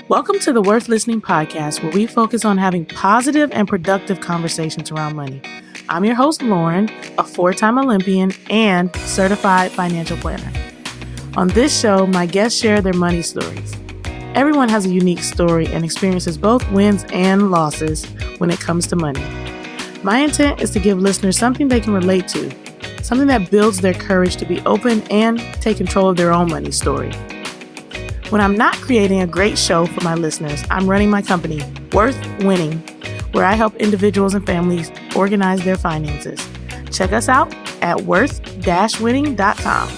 Welcome to the Worth Listening podcast, where we focus on having positive and productive conversations around money. I'm your host, Lauren, a 4-time Olympian and certified financial planner. On this show, my guests share their money stories. Everyone has a unique story and experiences both wins and losses when it comes to money. My intent is to give listeners something they can relate to, something that builds their courage to be open and take control of their own money story. When I'm not creating a great show for my listeners, I'm running my company, Worth Winning, where I help individuals and families organize their finances. Check us out at worth-winning.com.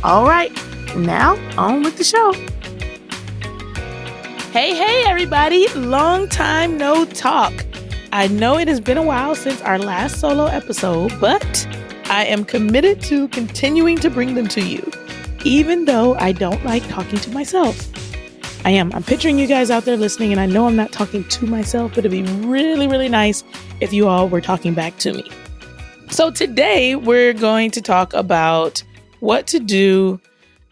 All right, now on with the show. Hey, everybody. Long time no talk. I know it has been a while since our last solo episode, but I am committed to continuing to bring them to you, even though I don't like talking to myself. I'm picturing you guys out there listening, and I know I'm not talking to myself, but it'd be really, really nice if you all were talking back to me. So today we're going to talk about what to do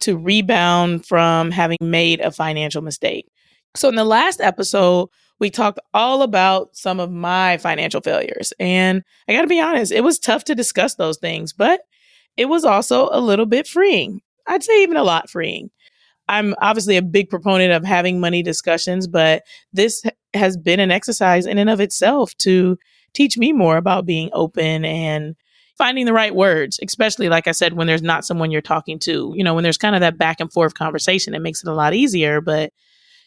to rebound from having made a financial mistake. So in the last episode, we talked all about some of my financial failures. And I got to be honest, it was tough to discuss those things, but it was also a little bit freeing. I'd say even a lot freeing. I'm obviously a big proponent of having money discussions, but this has been an exercise in and of itself to teach me more about being open and finding the right words, especially, like I said, when there's not someone you're talking to. You know, when there's kind of that back and forth conversation, it makes it a lot easier. But,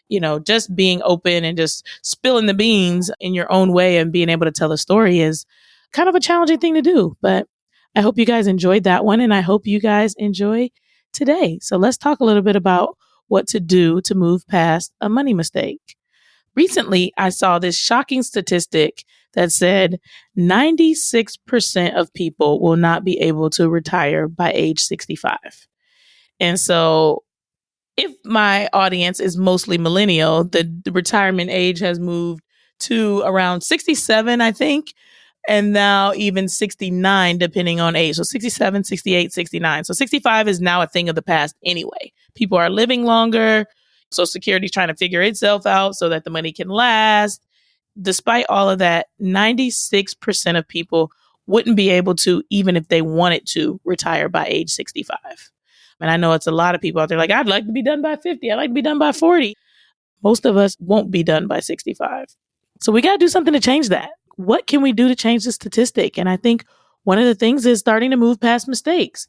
you know, just being open and just spilling the beans in your own way and being able to tell a story is kind of a challenging thing to do. But I hope you guys enjoyed that one, and I hope you guys enjoy today. So let's talk a little bit about what to do to move past a money mistake. Recently, I saw this shocking statistic that said 96% of people will not be able to retire by age 65. And so if my audience is mostly millennial, the retirement age has moved to around 67, I think. And now even 69, depending on age. So 67, 68, 69. So 65 is now a thing of the past anyway. People are living longer. Social Security is trying to figure itself out so that the money can last. Despite all of that, 96% of people wouldn't be able to, even if they wanted to, retire by age 65. And I know it's a lot of people out there like, I'd like to be done by 50. I'd like to be done by 40. Most of us won't be done by 65. So we got to do something to change that. What can we do to change the statistic? And I think one of the things is starting to move past mistakes.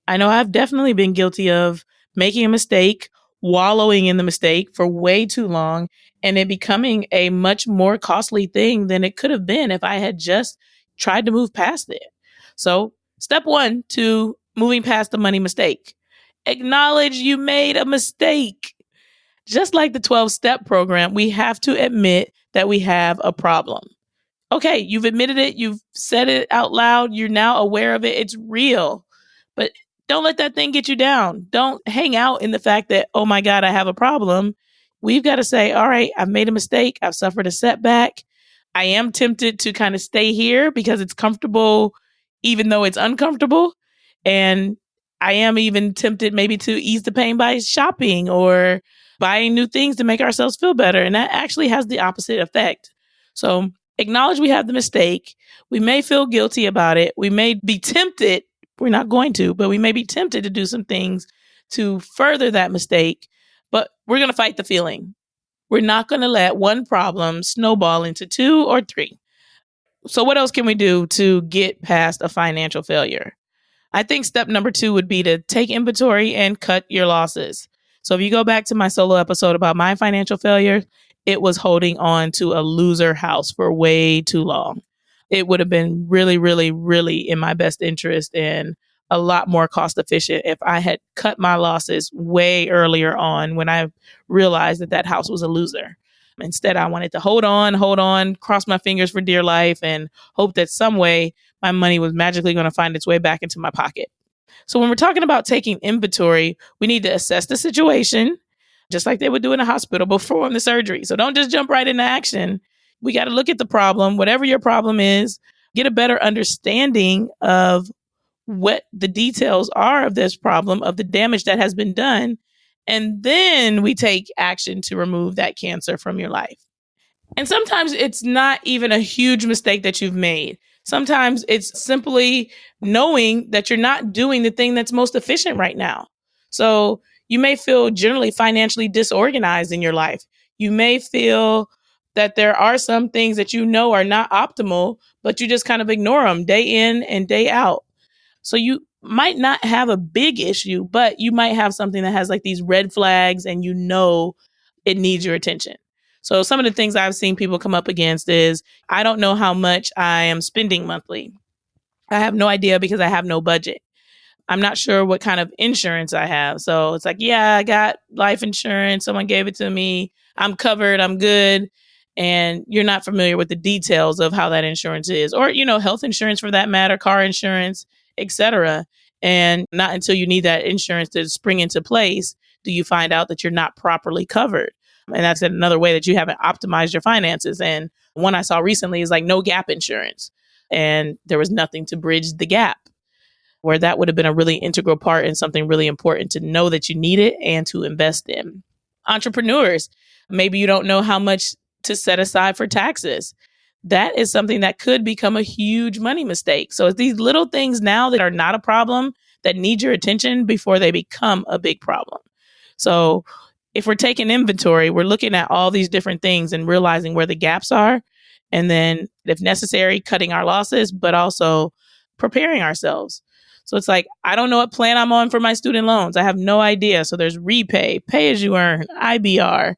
I know I've definitely been guilty of making a mistake, wallowing in the mistake for way too long, and it becoming a much more costly thing than it could have been if I had just tried to move past it. So step 1 to moving past the money mistake: acknowledge you made a mistake. Just like the 12-step program, we have to admit that we have a problem. Okay, you've admitted it. You've said it out loud. You're now aware of it. It's real. But don't let that thing get you down. Don't hang out in the fact that, oh my God, I have a problem. We've got to say, all right, I've made a mistake. I've suffered a setback. I am tempted to kind of stay here because it's comfortable, even though it's uncomfortable. And I am even tempted maybe to ease the pain by shopping or buying new things to make ourselves feel better. And that actually has the opposite effect. So acknowledge we have the mistake. We may feel guilty about it. We may be tempted. We're not going to, but we may be tempted to do some things to further that mistake. But we're going to fight the feeling. We're not going to let one problem snowball into 2 or 3. So what else can we do to get past a financial failure? I think step number 2 would be to take inventory and cut your losses. So if you go back to my solo episode about my financial failure, it was holding on to a loser house for way too long. It would have been really, really, really in my best interest and a lot more cost efficient if I had cut my losses way earlier on when I realized that that house was a loser. Instead, I wanted to hold on, cross my fingers for dear life, and hope that some way my money was magically going to find its way back into my pocket. So when we're talking about taking inventory, we need to assess the situation, just like they would do in a hospital before the surgery. So don't just jump right into action. We got to look at the problem, whatever your problem is, get a better understanding of what the details are of this problem, of the damage that has been done, And then we take action to remove that cancer from your life. And sometimes it's not even a huge mistake that you've made. Sometimes it's simply knowing that you're not doing the thing that's most efficient right now. So you may feel generally financially disorganized in your life. You may feel that there are some things that you know are not optimal, but you just kind of ignore them day in and day out. So you might not have a big issue, but you might have something that has like these red flags and you know it needs your attention. So some of the things I've seen people come up against is I don't know how much I am spending monthly. I have no idea because I have no budget. I'm not sure what kind of insurance I have. So it's like, yeah, I got life insurance. Someone gave it to me. I'm covered. I'm good. And you're not familiar with the details of how that insurance is, or, health insurance for that matter, car insurance, etc. And not until you need that insurance to spring into place do you find out that you're not properly covered. And that's another way that you haven't optimized your finances. And one I saw recently is like no gap insurance. And there was nothing to bridge the gap, where that would have been a really integral part and something really important to know that you need it and to invest in. Entrepreneurs, maybe you don't know how much to set aside for taxes. That is something that could become a huge money mistake. So it's these little things now that are not a problem that need your attention before they become a big problem. So if we're taking inventory, we're looking at all these different things and realizing where the gaps are. And then if necessary, cutting our losses, but also preparing ourselves. So it's like, I don't know what plan I'm on for my student loans. I have no idea. So there's repay, pay as you earn, IBR,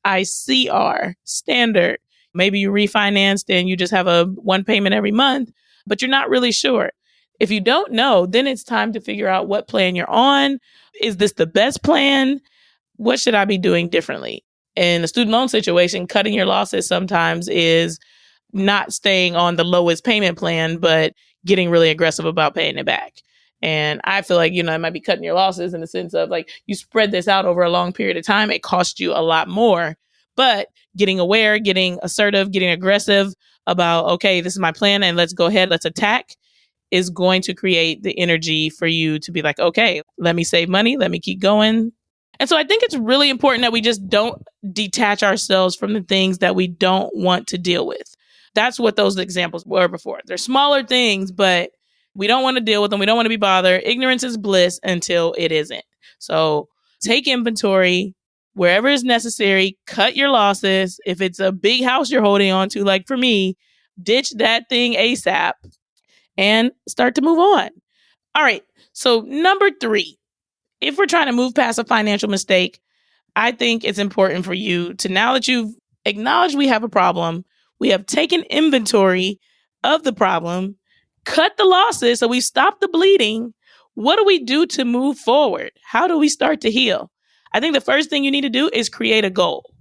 ICR, standard. Maybe you refinanced and you just have a one payment every month, but you're not really sure. If you don't know, then it's time to figure out what plan you're on. Is this the best plan? What should I be doing differently? In the student loan situation, cutting your losses sometimes is not staying on the lowest payment plan, but getting really aggressive about paying it back. And I feel like, it might be cutting your losses in the sense of like you spread this out over a long period of time. It costs you a lot more, but getting aware, getting assertive, getting aggressive about, okay, this is my plan and let's go ahead, let's attack, is going to create the energy for you to be like, okay, let me save money. Let me keep going. And so I think it's really important that we just don't detach ourselves from the things that we don't want to deal with. That's what those examples were before. They're smaller things, but we don't want to deal with them. We don't want to be bothered. Ignorance is bliss until it isn't. So take inventory wherever is necessary. Cut your losses. If it's a big house you're holding on to, like for me, ditch that thing ASAP and start to move on. All right. So number 3, if we're trying to move past a financial mistake, I think it's important for you to, now that you've acknowledged we have a problem, we have taken inventory of the problem, cut the losses, so we stop the bleeding. What do we do to move forward? How do we start to heal? I think the first thing you need to do is create a goal.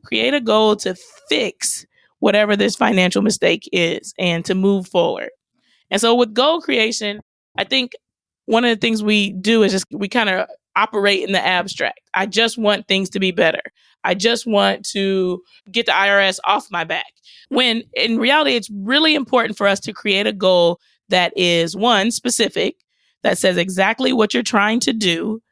Create a goal to fix whatever this financial mistake is and to move forward. And so with goal creation, I think one of the things we do is just we kind of operate in the abstract. I just want things to be better. I just want to get the IRS off my back. When in reality, it's really important for us to create a goal that is, one, specific, that says exactly what you're trying to do,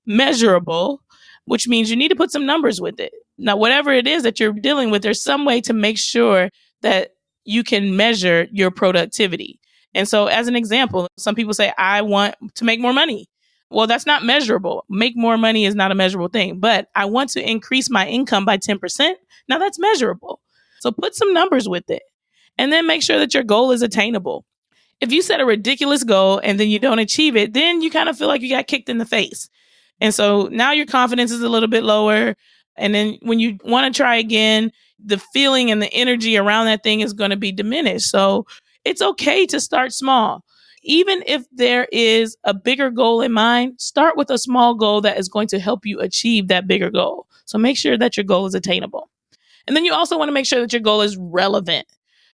measurable, which means you need to put some numbers with it. Now, whatever it is that you're dealing with, there's some way to make sure that you can measure your productivity. And so as an example, some people say, I want to make more money. Well, that's not measurable. Make more money is not a measurable thing, but I want to increase my income by 10%. Now that's measurable. So put some numbers with it and then make sure that your goal is attainable. If you set a ridiculous goal and then you don't achieve it, then you kind of feel like you got kicked in the face. And so now your confidence is a little bit lower. And then when you want to try again, the feeling and the energy around that thing is going to be diminished. So it's okay to start small. Even if there is a bigger goal in mind, start with a small goal that is going to help you achieve that bigger goal. So make sure that your goal is attainable. And then you also want to make sure that your goal is relevant.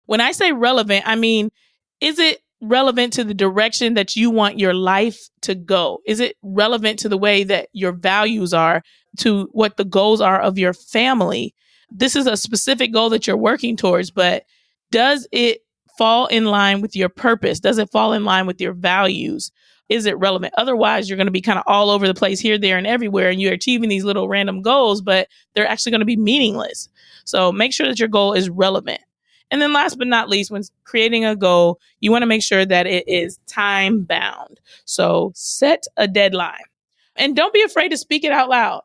When I say relevant, I mean, is it relevant to the direction that you want your life to go? Is it relevant to the way that your values are, to what the goals are of your family? This is a specific goal that you're working towards, but does it fall in line with your purpose? Does it fall in line with your values? Is it relevant? Otherwise, you're going to be kind of all over the place here, there, and everywhere, and you're achieving these little random goals, but they're actually going to be meaningless. So make sure that your goal is relevant. And then last but not least, when creating a goal, you want to make sure that it is time bound. So set a deadline and don't be afraid to speak it out loud.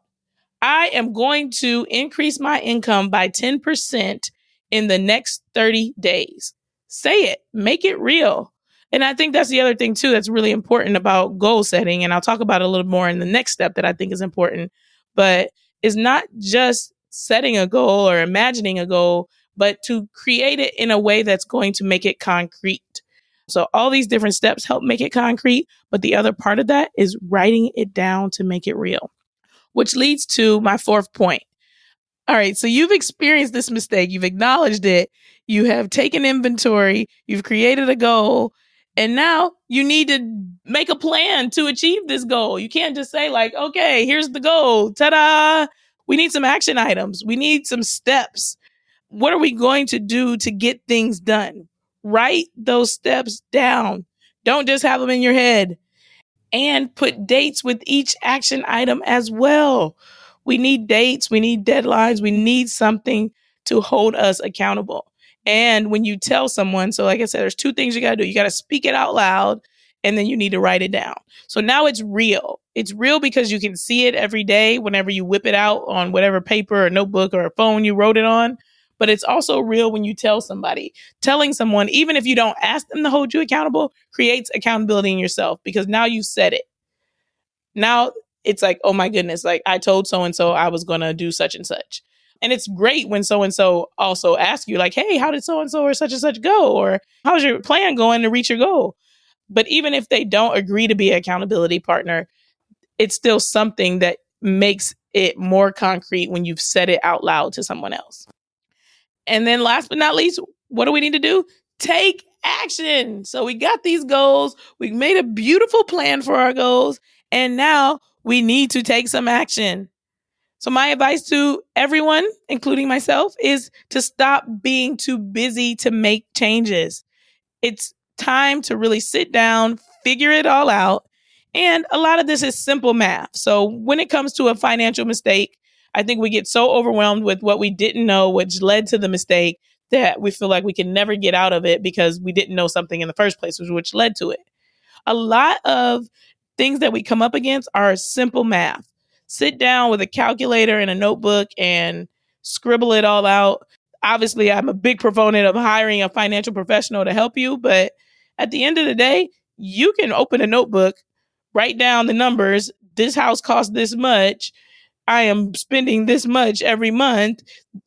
I am going to increase my income by 10% in the next 30 days. Say it, make it real. And I think that's the other thing too that's really important about goal setting. And I'll talk about it a little more in the next step that I think is important. But it's not just setting a goal or imagining a goal, but to create it in a way that's going to make it concrete. So all these different steps help make it concrete. But the other part of that is writing it down to make it real, which leads to my fourth point. All right, so you've experienced this mistake. You've acknowledged it. You have taken inventory. You've created a goal. And now you need to make a plan to achieve this goal. You can't just say like, okay, here's the goal. Ta-da! We need some action items. We need some steps. What are we going to do to get things done? Write those steps down. Don't just have them in your head. And put dates with each action item as well. We need dates. We need deadlines. We need something to hold us accountable. And when you tell someone, so like I said, there's two things you got to do. You got to speak it out loud, and then you need to write it down. So now it's real. It's real because you can see it every day whenever you whip it out on whatever paper or notebook or a phone you wrote it on. But it's also real when you tell somebody. Telling someone, even if you don't ask them to hold you accountable, creates accountability in yourself because now you said it. Now it's like, oh my goodness, like I told so-and-so I was going to do such and such. And it's great when so-and-so also asks you like, hey, how did so-and-so or such and such go? Or how's your plan going to reach your goal? But even if they don't agree to be an accountability partner, it's still something that makes it more concrete when you've said it out loud to someone else. And then last but not least, what do we need to do? Take action. So we got these goals. We made a beautiful plan for our goals. And now we need to take some action. So my advice to everyone, including myself, is to stop being too busy to make changes. It's time to really sit down, figure it all out. And a lot of this is simple math. So when it comes to a financial mistake, I think we get so overwhelmed with what we didn't know, which led to the mistake, that we feel like we can never get out of it because we didn't know something in the first place, which led to it. A lot of things that we come up against are simple math. Sit down with a calculator and a notebook and scribble it all out. Obviously, I'm a big proponent of hiring a financial professional to help you, but at the end of the day, you can open a notebook, write down the numbers. This house costs this much. I am spending this much every month.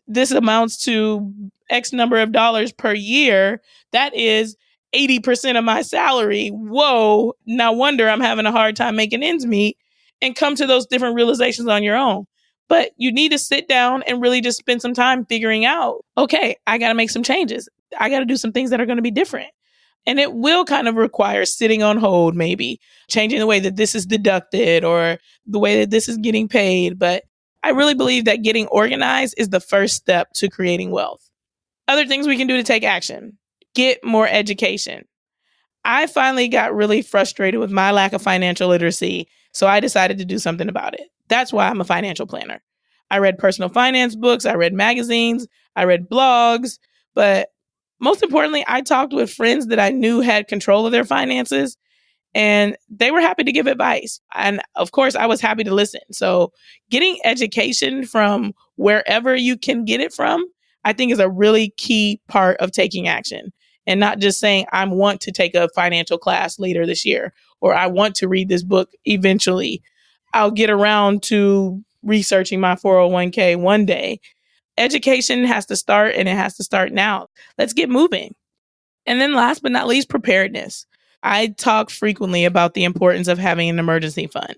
This amounts to X number of dollars per year. That is 80% of my salary. Whoa. No wonder I'm having a hard time making ends meet, and come to those different realizations on your own. But you need to sit down and really just spend some time figuring out, okay, I got to make some changes. I got to do some things that are going to be different. And it will kind of require sitting on hold, maybe changing the way that this is deducted or the way that this is getting paid. But I really believe that getting organized is the first step to creating wealth. Other things we can do to take action: get more education. I finally got really frustrated with my lack of financial literacy, so I decided to do something about it. That's why I'm a financial planner. I read personal finance books, I read magazines, I read blogs, but most importantly, I talked with friends that I knew had control of their finances, and they were happy to give advice. And of course, I was happy to listen. So getting education from wherever you can get it from, I think is a really key part of taking action. And not just saying, I want to take a financial class later this year, or I want to read this book eventually. I'll get around to researching my 401k one day. Education has to start, and it has to start now. Let's get moving. And then last but not least, preparedness. I talk frequently about the importance of having an emergency fund,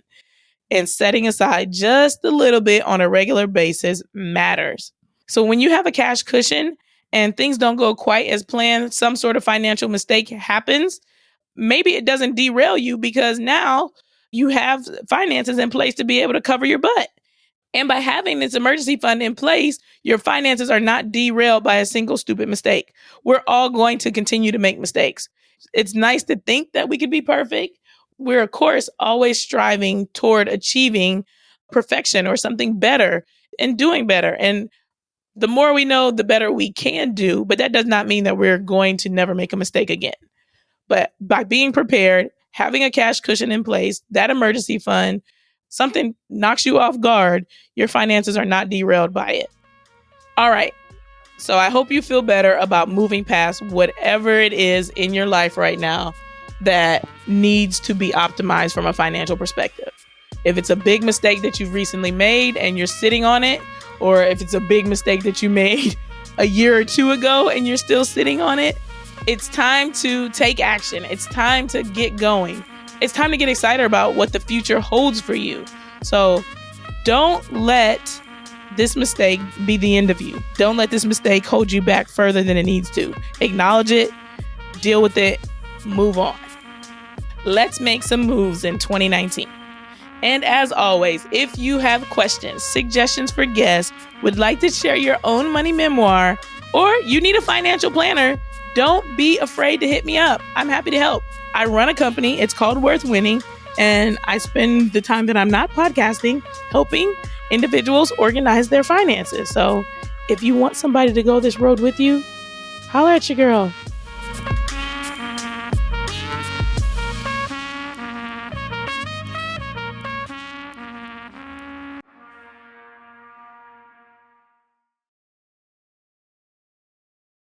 and setting aside just a little bit on a regular basis matters. So when you have a cash cushion and things don't go quite as planned, some sort of financial mistake happens, maybe it doesn't derail you because now you have finances in place to be able to cover your butt. And by having this emergency fund in place, your finances are not derailed by a single stupid mistake. We're all going to continue to make mistakes. It's nice to think that we could be perfect. we're, of course, always striving toward achieving perfection or something better and doing better. And the more we know, the better we can do. But that does not mean that we're going to never make a mistake again. But by being prepared, having a cash cushion in place, that emergency fund, something knocks you off guard, your finances are not derailed by it. All right. So I hope you feel better about moving past whatever it is in your life right now that needs to be optimized from a financial perspective. If it's a big mistake that you've recently made and you're sitting on it, or if it's a big mistake that you made a year or two ago and you're still sitting on it, it's time to take action. It's time to get going. It's time to get excited about what the future holds for you. So don't let this mistake be the end of you. Don't let this mistake hold you back further than it needs to. Acknowledge it, deal with it, move on. Let's make some moves in 2019. And as always, if you have questions, suggestions for guests, would like to share your own money memoir, or you need a financial planner, don't be afraid to hit me up. I'm happy to help. I run a company. It's called Worth Winning. And I spend the time that I'm not podcasting helping individuals organize their finances. So if you want somebody to go this road with you, holler at your girl.